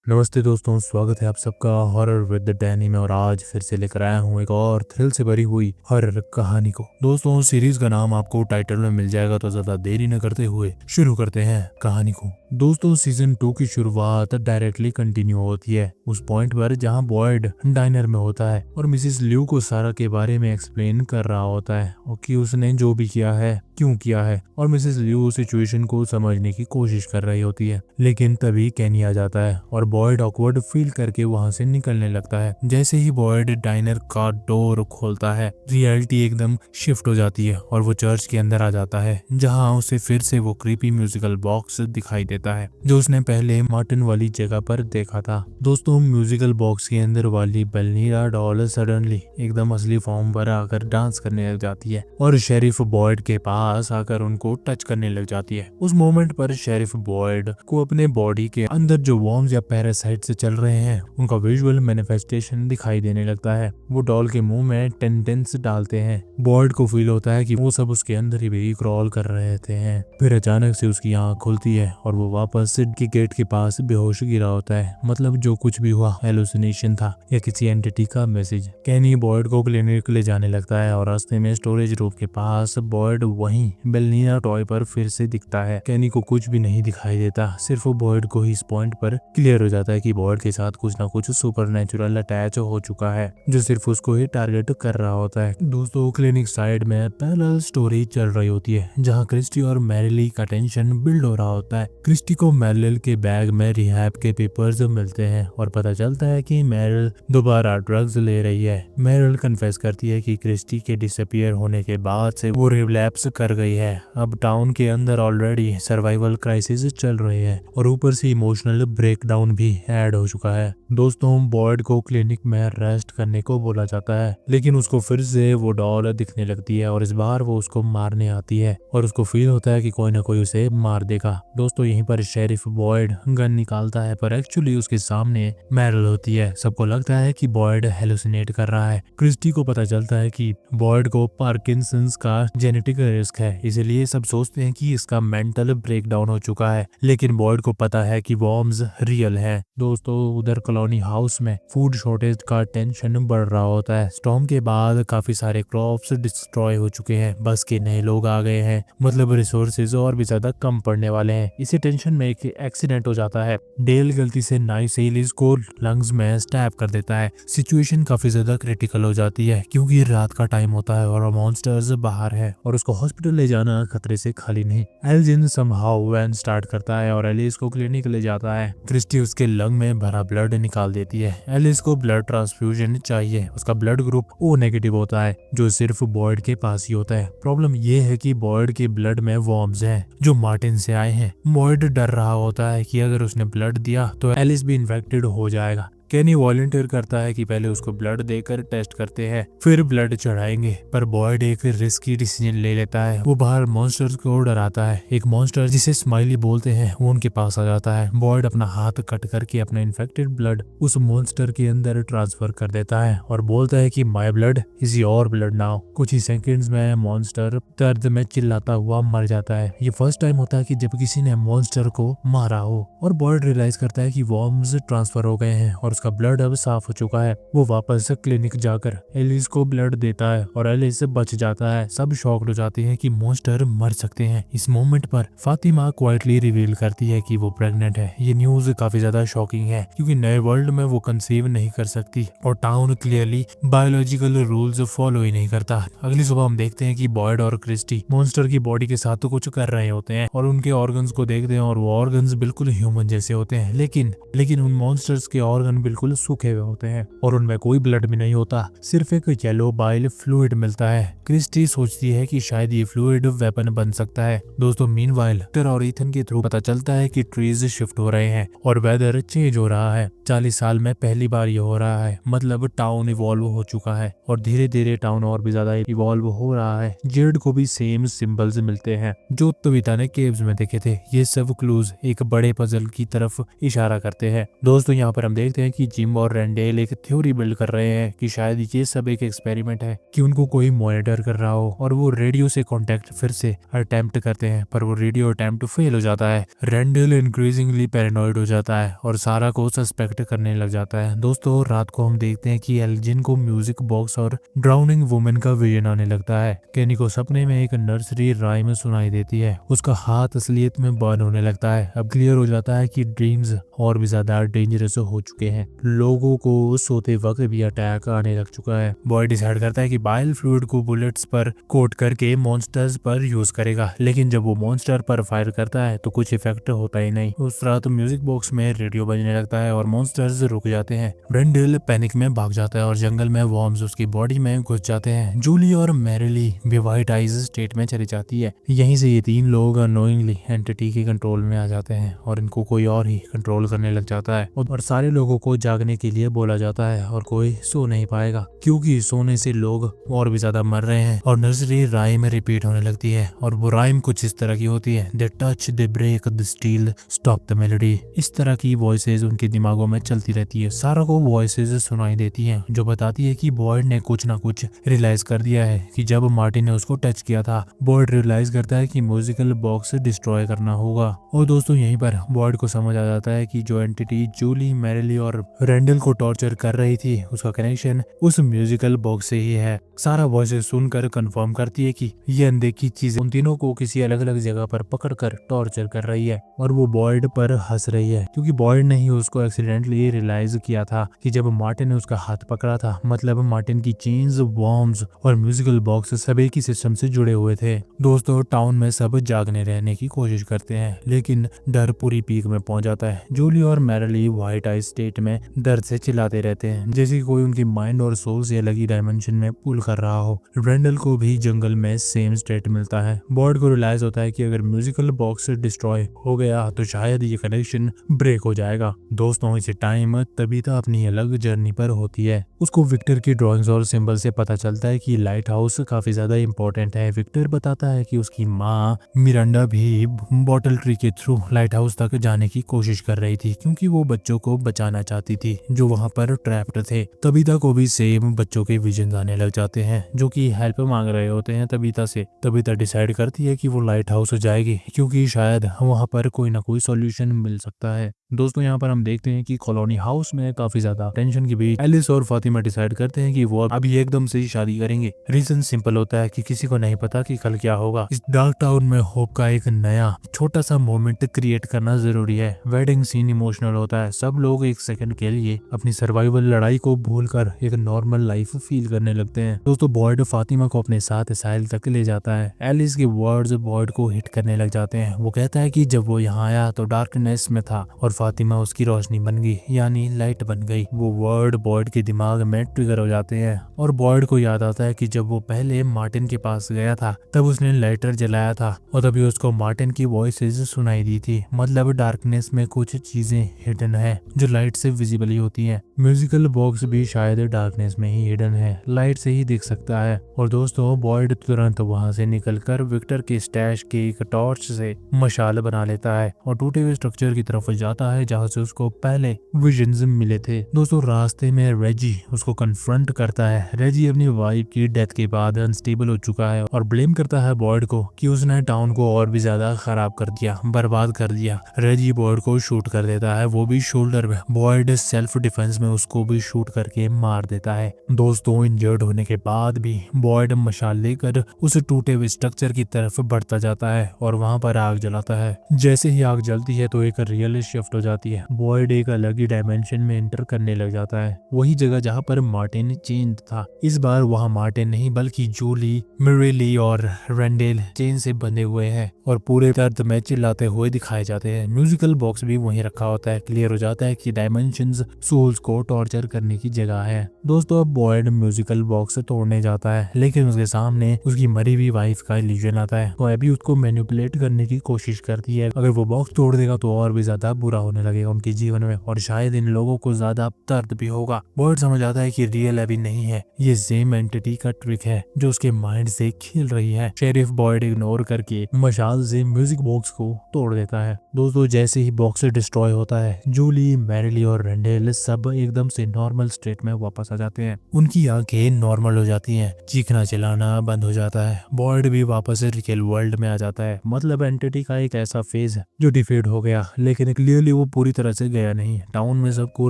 नमस्ते दोस्तों, स्वागत है आप सबका हॉरर विद द डैनी में। और आज फिर से लेकर आया हूँ एक और थ्रिल से भरी हुई हॉरर कहानी को। दोस्तों, सीरीज का नाम आपको टाइटल में मिल जाएगा, तो ज्यादा देरी न करते हुए शुरू करते हैं कहानी को। दोस्तों, सीजन 2 की शुरुआत डायरेक्टली कंटिन्यू होती है उस पॉइंट पर जहाँ बॉयड डाइनर में होता है और मिसेस ल्यू को सारा के बारे में एक्सप्लेन कर रहा होता है और कि उसने जो भी किया है क्यों किया है। और मिसेस ल्यू सिचुएशन को समझने की कोशिश कर रही होती है, लेकिन तभी कैनी आ जाता है और बॉयड ऑकवर्ड फील करके वहां से निकलने लगता है। जैसे ही बॉयड डाइनर का डोर खोलता है, रियलिटी एकदम शिफ्ट हो जाती है और वो चर्च के अंदर आ जाता है, जहां उसे फिर से वो क्रीपी म्यूजिकल बॉक्स दिखाई देता है जो उसने पहले मार्टिन वाली जगह पर देखा था। दोस्तों, म्यूजिकल बॉक्स के अंदर वाली बेलनीरा डॉल सडनली एकदम असली फॉर्म पर आकर डांस करने लग जाती है और शेरिफ बॉयड के पास आकर उनको टच करने लग जाती है। उस मोमेंट पर शेरिफ बॉयड को अपने बॉडी के अंदर जो वॉर्म्स या पैरासाइट से चल रहे हैं उनका विजुअल मैनिफेस्टेशन दिखाई देने लगता है। वो डॉल के मुंह में टेंटेंस डालते हैं। बॉयड को फील होता है कि वो सब उसके अंदर ही भी क्रॉल कर रहे थे। फिर अचानक से उसकी आंख खुलती है और वो वापस सिड के गेट के पास बेहोश गिरा होता है। मतलब जो कुछ भी हुआ हेलुसिनेशन था या किसी एंटिटी का मैसेज। कैनी बॉयड को क्लिनिक ले जाने लगता है और रास्ते में स्टोरेज रूम के पास बॉयड वहीं बेलनीरा टॉय पर फिर से दिखता है। कैनी को कुछ भी नहीं दिखाई देता, सिर्फ बॉयड को ही इस पॉइंट पर क्लियर हो जाता है कि बॉयड के साथ कुछ ना कुछ सुपरनेचुरल अटैच हो चुका है जो सिर्फ उसको ही टारगेट कर रहा होता है। दोस्तों, क्लिनिक साइड में पैरेलल स्टोरी चल रही होती है जहाँ क्रिस्टी और मैरिली का टेंशन बिल्ड हो रहा होता है। क्रिस्टी को मैरिल के बैग में रिहैब के पेपर्स मिलते हैं और पता चलता है कि मैरिल दोबारा ड्रग्स ले रही है। मैरिल कन्फेस करती है कि क्रिस्टी के डिसअपियर होने के बाद से वो रिलैप्स कर गई है। अब टाउन के अंदर ऑलरेडी सर्वाइवल क्राइसिस चल रही है और ऊपर से इमोशनल ब्रेकडाउन भी ऐड हो चुका है। दोस्तों, बॉयड को क्लिनिक में रेस्ट करने को बोला जाता है, लेकिन उसको फिर से वो डॉल दिखने लगती है और इस बार वो उसको मारने आती है और उसको फील होता है कि कोई ना कोई उसे मार देगा। दोस्तों, यहीं पर शेरिफ बॉयड गन निकालता है, पर एक्चुअली उसके सामने मैरिल होती है। सबको लगता है कि बॉयड हेलुसिनेट कर रहा है। क्रिस्टी को पता चलता है कि बॉयड को पार्किंसंस का जेनेटिक रिस्क है, इसलिए सब सोचते हैं कि इसका मेंटल ब्रेकडाउन हो चुका है, लेकिन बॉयड को पता है कि वॉर्म्स रियल है। दोस्तों, उधर कॉलोनी हाउस में फूड शॉर्टेज का टेंशन बढ़ रहा होता है। स्टॉर्म के बाद काफी सारे क्रॉप्स डिस्ट्रॉय हो चुके हैं, बस के नए लोग आ गए हैं, मतलब रिसोर्सेज और भी ज्यादा कम पड़ने वाले हैं। इसी टेंशन में एक एक्सीडेंट हो जाता है। डेल गलती से नाइस एलिस को लंग्स में स्टैब कर देता है। सिचुएशन काफी ज्यादा क्रिटिकल हो जाती है क्योंकि रात का टाइम होता है और मॉन्स्टर्स बाहर है और उसको हॉस्पिटल ले जाना खतरे से खाली नहीं। एल्जिन समहाउ वैन स्टार्ट करता है और एलिस को क्लिनिक ले जाता है। क्रिस्टी उसके लंग में भरा ब्लड निकाल देती है। एलिस को ब्लड ट्रांसफ्यूजन चाहिए। उसका ब्लड ग्रुप ओ नेगेटिव होता है जो सिर्फ बॉयड के पास ही होता है। प्रॉब्लम ये है कि बॉयड के ब्लड में वॉर्म्स हैं जो मार्टिन से आए हैं। बॉयड डर रहा होता है कि अगर उसने ब्लड दिया तो एलिस भी इन्फेक्टेड हो जाएगा। कैनी वॉलंटियर करता है कि पहले उसको ब्लड देकर टेस्ट करते हैं, फिर ब्लड चढ़ाएंगे, पर बॉयड एक रिस्की डिसीजन ले लेता है। वो बाहर मॉन्स्टर्स को डराता है। एक मॉन्स्टर जिसे स्माइली बोलते हैं वो उनके पास आ जाता है। बॉयड अपना हाथ कट करके अपना इन्फेक्टेड ब्लड उस मॉन्स्टर के अंदर ट्रांसफर कर देता है और बोलता है कि my blood is your blood now. कुछ ही सेकंड्स में मॉन्स्टर दर्द में चिल्लाता हुआ मर जाता है। ये फर्स्ट टाइम होता है कि जब किसी ने मॉन्स्टर को मारा हो और बॉयड रियलाइज करता है कि वॉर्म्स ट्रांसफर हो गए हैं और उसका ब्लड अब साफ हो चुका है। वो वापस क्लिनिक जाकर एलिस को ब्लड देता है और एलिस बच जाता है। सब शॉक्ड हो जाते हैं कि मॉन्स्टर मर सकते हैं। इस मोमेंट पर फातिमा क्वाइटली रिवील करती है कि वो प्रेग्नेंट है। ये न्यूज काफी ज्यादा शॉकिंग है क्योंकि नए वर्ल्ड में वो कंसीव नहीं कर सकती और town clearly biological rules follow ही नहीं करता। अगली सुबह हम देखते हैं कि बॉयड और क्रिस्टी मॉन्स्टर की बॉडी के साथ तो कुछ कर रहे होते हैं और उनके ऑर्गन्स को देखते हैं और वो ऑर्गन्स बिल्कुल ह्यूमन जैसे होते हैं, लेकिन उन मॉन्स्टर्स के ऑर्गन बिल्कुल सूखे हुए होते हैं और उनमें कोई ब्लड भी नहीं होता, सिर्फ एक येलो बाइल फ्लूइड मिलता है। क्रिस्टी सोचती है कि शायद ये फ्लूइड वेपन बन सकता है। दोस्तों, मीनवाइल विक्टर और ईथन के थ्रू पता चलता है कि ट्रीज शिफ्ट हो रहे हैं और वेदर चेंज हो रहा है। 40 साल में पहली बार ये हो रहा है, मतलब टाउन इवॉल्व हो चुका है और धीरे धीरे टाउन और भी ज्यादा इवॉल्व हो रहा है। जेड को भी सेम सिंबल्स मिलते हैं जो तविता ने केव्स में देखे थे। ये सब क्लूज एक बड़े पजल की तरफ इशारा करते हैं। दोस्तों, यहाँ पर हम देखते हैं कि कि जिम और रेंडेल एक थ्योरी बिल्ड कर रहे हैं कि शायद ये सब एक एक्सपेरिमेंट है, कि उनको कोई मॉनिटर कर रहा हो। और वो रेडियो से कांटेक्ट फिर से अटेम्प्ट करते हैं, पर वो रेडियो अटेम्प्ट फेल हो जाता है। रेंडेल इंक्रीजिंगली पैरानॉइड हो जाता है और सारा को सस्पेक्ट करने लग जाता है। दोस्तों रात को हम देखते हैं कि एल्जिन को म्यूजिक बॉक्स और ड्राउनिंग वुमेन का विजन आने लगता है। केनी को सपने में एक नर्सरी राइम सुनाई देती है। उसका हाथ असलियत में बर्न होने लगता है। अब क्लियर हो जाता है कि ड्रीम्स और भी ज्यादा डेंजरस हो चुके हैं। लोगों को सोते वक्त भी अटैक आने लग चुका है। बॉय डिसाइड करता है कि बाइल फ्लूइड को बुलेट्स पर कोट करके मॉन्स्टर्स पर यूज करेगा, लेकिन जब वो मॉन्स्टर पर फायर करता है तो कुछ इफेक्ट होता ही नहीं। उस रात म्यूजिक बॉक्स में रेडियो बजने लगता है और मॉन्स्टर्स रुक जाते हैं। रेंडेल पैनिक में भाग जाता है और जंगल में वॉर्म्स उसकी बॉडी में घुस जाते हैं। जूली और मैरिली भी वाइट आइज स्टेट में चली जाती है। यहीं से ये तीन लोग अनोइंगली एंटिटी के कंट्रोल में आ जाते हैं और इनको कोई और ही कंट्रोल करने लग जाता है। और सारे लोगों को जागने के लिए बोला जाता है और कोई सो नहीं पाएगा, क्योंकि सोने से लोग और भी ज्यादा मर रहे हैं। और नर्सरी राइम रिपीट होने लगती है और वो राइम कुछ इस तरह की होती है, they touch they break the steel stop the melody. इस तरह की वॉइसेस उनके दिमागों में चलती रहती है। सारा को वॉइसेस सुनाई देती हैं जो बताती है कि बॉयड ने कुछ ना कुछ रियलाइज कर दिया है कि जब मार्टिन ने उसको टच किया था। बॉयड रियलाइज करता है कि म्यूजिकल बॉक्स डिस्ट्रॉय करना होगा। और दोस्तों यहीं पर बॉयड को समझ आ जाता है कि जो एंटिटी जूली, मैरिली और रेंडल को टॉर्चर कर रही थी उसका कनेक्शन उस म्यूजिकल बॉक्स से ही है। सारा वॉइसेस सुनकर कंफर्म करती है कि ये अनदेखी चीज उन तीनों को किसी अलग अलग जगह पर पकड़कर टॉर्चर कर रही है। और वो बॉयड पर हंस रही है, क्योंकि बॉयड ने ही उसको एक्सीडेंटली रियलाइज किया था कि जब मार्टिन ने उसका हाथ पकड़ा था, मतलब मार्टिन की चेन्स, वॉर्म्स और म्यूजिकल बॉक्स सब एक ही सिस्टम से जुड़े हुए थे। दोस्तों टाउन में सब जागने रहने की कोशिश करते हैं, लेकिन डर पूरी पीक में पहुंच जाता है। जूली और मैरिली व्हाइट आई स्टेट में दर्द से चिल्लाते रहते हैं, जैसे कोई उनकी माइंड और सोल से अलग ही डायमेंशन में पुल कर रहा हो। रेंडल को भी जंगल में सेम स्टेट मिलता है। बॉयड को रियलाइज होता है कि अगर म्यूजिकल बॉक्स डिस्ट्रॉय हो गया तो शायद ये कनेक्शन ब्रेक हो जाएगा। दोस्तों इसी टाइम तबीता अपनी अलग जर्नी पर होती है। उसको विक्टर की ड्राइंग्स और सिंबल से पता चलता है कि लाइट हाउस काफी ज्यादा इंपॉर्टेंट है। विक्टर बताता है कि उसकी माँ मिरांडा भी बॉटल ट्री के थ्रू लाइट हाउस तक जाने की कोशिश कर रही थी, क्योंकि वो बच्चों को बचाना चाहती थी जो वहाँ पर ट्रैप्ड थे। तबीता को भी सेम बच्चों के विजन आने लग जाते हैं जो कि हेल्प मांग रहे होते हैं तबीता से। तबीता डिसाइड करती है कि वो लाइट हाउस जाएगी, क्योंकि शायद वहाँ पर कोई ना कोई सॉल्यूशन मिल सकता है। दोस्तों यहाँ पर हम देखते हैं कि कॉलोनी हाउस में काफी ज्यादा टेंशन के बीच एलिस और फातिमा डिसाइड करते हैं कि वो अभी एकदम से ही शादी करेंगे। रीजन सिंपल होता है कि किसी को नहीं पता कि कल क्या होगा। इस डार्क टाउन में होप का एक नया छोटा सा मोमेंट क्रिएट करना जरूरी है। वेडिंग सीन इमोशनल होता है। सब लोग एक सेकंड के लिए अपनी सर्वाइवल लड़ाई को भूलकर एक नॉर्मल लाइफ फील करने लगते हैं। दोस्तों बॉयड फातिमा को अपने साथ साहिल तक ले जाता है। एलिस के वर्ड्स बॉयड को हिट करने लग जाते हैं। वो कहता है कि जब वो यहाँ आया तो डार्कनेस में था और फातिमा उसकी रोशनी बन गई, यानी लाइट बन गई। वो वर्ड बॉयड के दिमाग में ट्रिगर हो जाते हैं और बॉयड को याद आता है कि जब वो पहले मार्टिन के पास गया था तब उसने लाइटर जलाया था और तभी उसको मार्टिन की वॉइसेस सुनाई दी थी। मतलब डार्कनेस में कुछ चीजें हिडन है जो लाइट से विजिबल ही होती हैं। म्यूजिकल बॉक्स भी शायद डार्कनेस में ही हिडन है, लाइट से ही दिख सकता है। और दोस्तों बॉयड तुरंत वहां से निकलकर विक्टर के स्टैश के एक टॉर्च से मशाल बना लेता है और टूटे हुए स्ट्रक्चर की तरफ जाता है जहाँ से उसको पहले विजन्स मिले थे। दोस्तों रास्ते में रेजी उसको कन्फ्रंट करता है। रेजी अपनी वाइफ की डेथ के बाद अनस्टेबल हो चुका है और ब्लेम करता है बॉयड को कि उसने टाउन को और भी ज्यादा खराब कर दिया, बर्बाद कर दिया। रेजी बॉयड को शूट कर देता है, वो भी शोल्डर में। बॉयड सेल्फ डिफेंस में उसको भी शूट करके मार देता है। दोस्तों इंजर्ड होने के बाद भी बॉयड मशाल लेकर उस टूटे हुए स्ट्रक्चर की तरफ बढ़ता जाता है और वहां पर आग जलाता है। जैसे ही आग जलती है तो एक रियल शिफ्ट हो जाती है। बॉयड एक अलग ही डायमेंशन में एंटर करने लग जाता है, वही जगह जहाँ पर मार्टिन चेन था। इस बार वहाँ मार्टिन नहीं बल्कि जूली, मिरेली और रेंडेल चेन से बंधे हुए हैं और पूरे दर्द में चिल्लाते हुए दिखाए जाते हैं। म्यूजिकल बॉक्स भी वहीं रखा होता है। क्लियर हो जाता है कि डायमेंशंस सोल्स को टॉर्चर करने की जगह है। दोस्तों अब बॉयड म्यूजिकल बॉक्स तोड़ने जाता है, लेकिन उसके सामने उसकी मरी हुई वाइफ का इल्यूजन आता है। तो अभी उसको मैनिपुलेट करने की कोशिश करती है, अगर वो बॉक्स तोड़ देगा तो और भी ज्यादा बुरा हो होने लगेगा उनके जीवन में और शायद इन लोगों को ज्यादा दर्द भी होगा। बॉयड समझ आता है कि रियल एबी नहीं है, ये सेम एंटिटी का ट्रिक है जो उसके माइंड से खेल रही है। शेरिफ बॉयड इग्नोर करके मशाल से म्यूजिक बॉक्स को तोड़ देता है। दोस्तों जैसे ही बॉक्स डिस्ट्रॉय होता है, जूली, मैरिली और रेंडेल सब एकदम से नॉर्मल स्टेट में वापस आ जाते हैं। उनकी आंखें नॉर्मल हो जाती हैं, चीखना चिल्लाना बंद हो जाता है। बॉयड भी वापस रियल वर्ल्ड में आ जाता है। मतलब एंटिटी का एक ऐसा फेज है जो डिफीट हो गया, लेकिन क्लियरली वो पूरी तरह से गया नहीं। टाउन में सबको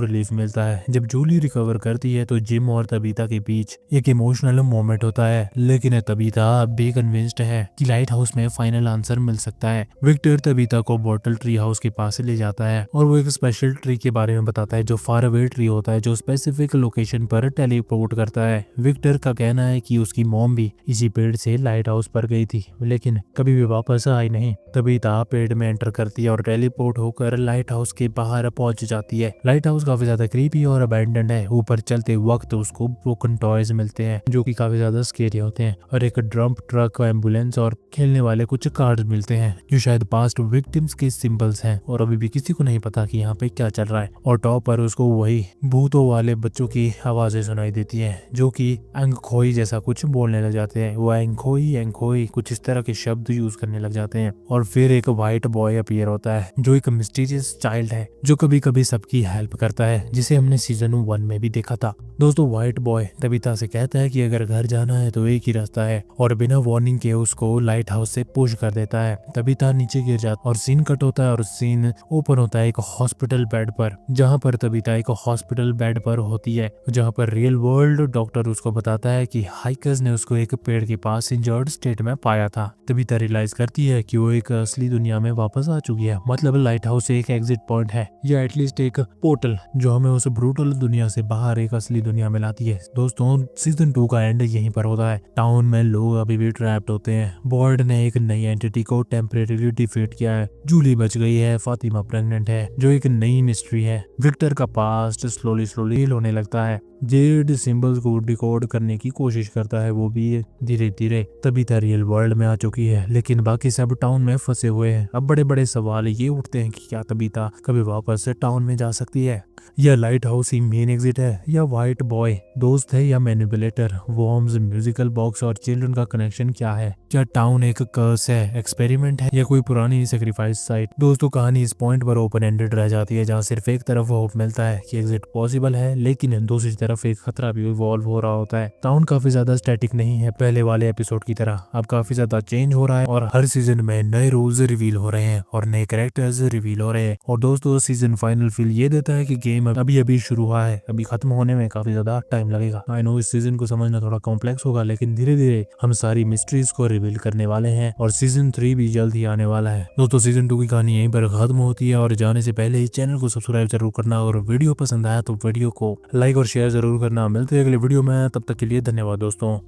रिलीफ मिलता है। जब जूली रिकवर करती है तो जिम और तबीता के बीच एक इमोशनल मोमेंट होता है, लेकिन तबीता अब भी कन्विंस्ड है कि लाइट हाउस में फाइनल आंसर मिल सकता है। विक्टर तबीता को बॉटल ट्री हाउस के पास ले जाता है और वो एक स्पेशल ट्री के बारे में बताता है जो फार अवे ट्री होता है, जो स्पेसिफिक लोकेशन पर टेलीपोर्ट करता है। विक्टर का कहना है कि उसकी मॉम भी इसी पेड़ से लाइट हाउस पर गई थी, लेकिन कभी भी वापस आई नहीं। तबीता पेड़ में एंटर करती है और टेलीपोर्ट होकर लाइट हाउस के बाहर पहुंच जाती है। लाइट हाउस काफी ज्यादा क्रीपी और अबैंडन्ड है। ऊपर चलते वक्त उसको ब्रोकन टॉयज मिलते हैं जो कि काफी ज्यादा स्केरी होते हैं, और एक ड्रम्प ट्रक, एम्बुलेंस और खेलने वाले कुछ कार्ड्स मिलते हैं जो शायद पास्ट विक्टिम्स के सिंबल्स हैं। और अभी भी किसी को नहीं पता कि यहाँ पे क्या चल रहा है। और टॉप पर उसको वही भूतों वाले बच्चों की आवाजें सुनाई देती हैं जो कि एंगखोई जैसा कुछ बोलने लग जाते हैं। वो एंगखोई एंगखोई कुछ इस तरह के शब्द यूज करने लग जाते हैं। और फिर एक व्हाइट बॉय अपीयर होता है जो एक मिस्टीरियस चाइल्ड है जो कभी कभी सबकी हेल्प करता है, जिसे हमने सीजन 1 में भी देखा था। दोस्तों व्हाइट बॉय तबीता से कहता है कि अगर घर जाना है तो एक ही रास्ता है, और बिना वार्निंग के उसको लाइट हाउस से पुश कर देता है। तबीता नीचे गिर जाता और सीन कट होता है और सीन ओपन होता है एक हॉस्पिटल बेड पर, जहाँ पर तबीता एक हॉस्पिटल बेड पर होती है, जहाँ पर रियल वर्ल्ड डॉक्टर उसको बताता है कि हाइकर्स ने उसको एक पेड़ के पास इंजर्ड स्टेट में पाया था। तबीता रियलाइज करती है कि वो एक असली दुनिया में वापस आ चुकी है। मतलब लाइट हाउस एक एग्जिट पॉइंट है या एटलीस्ट एक पोर्टल जो हमें उस ब्रूटल दुनिया से बाहर एक असली दुनिया में लाती है। दोस्तों सीजन 2 का एंड यहीं पर होता है। टाउन में लोग अभी भी ट्रैप्ड होते हैं। बॉयड ने एक नई एंटिटी को टेम्परेरीली डिफीट किया है। जूली बच गई है, फातिमा प्रेग्नेंट है, जो एक नई मिस्ट्री है। विक्टर का पास्ट स्लोली हील होने लगता है। जेड सिंबल्स को डिकोड करने की कोशिश करता है, वो भी धीरे धीरे। तबीता रियल वर्ल्ड में आ चुकी है, लेकिन बाकी सब टाउन में फंसे हुए हैं। अब बड़े बड़े सवाल ये उठते हैं कि क्या तबीता कभी वापस से टाउन में जा सकती है, या लाइट हाउस ही मेन एग्जिट है, या व्हाइट बॉय दोस्त है, या मैनिपुलेटर, वॉर्म्स, म्यूजिकल बॉक्स और चिल्ड्रन का कनेक्शन क्या है। क्या टाउन एक कर्स है, एक्सपेरिमेंट है, या कोई पुरानी सेक्रीफाइस साइट। दोस्तों कहानी इस पॉइंट पर ओपन एंडेड रह जाती है, जहाँ सिर्फ एक तरफ होप मिलता है कि एग्जिट पॉसिबल है, लेकिन दूसरी तरफ एक खतरा भी इवॉल्व हो रहा होता है। टाउन काफी ज्यादा स्टैटिक नहीं है पहले वाले एपिसोड की तरह, अब काफी ज्यादा चेंज हो रहा है और हर सीजन में नए रूल्स रिवील हो रहे हैं और नए कैरेक्टर्स रिवील हो रहे हैं। और दोस्तों सीजन फाइनल फील ये देता है कि गेम अभी शुरू हुआ है, अभी खत्म होने में काफी ज्यादा टाइम लगेगा। आई नो इस सीजन को समझना थोड़ा कॉम्प्लेक्स होगा, लेकिन धीरे धीरे हम सारी मिस्ट्रीज को रिवील करने वाले हैं और सीजन 3 भी जल्द ही आने वाला है। दोस्तों सीजन 2 की कहानी यहीं पर खत्म होती है, और जाने से पहले इस चैनल को सब्सक्राइब जरूर करना, और वीडियो पसंद आया तो वीडियो को लाइक और शेयर जरूर करना। मिलते हैं अगले वीडियो में, तब तक के लिए धन्यवाद दोस्तों।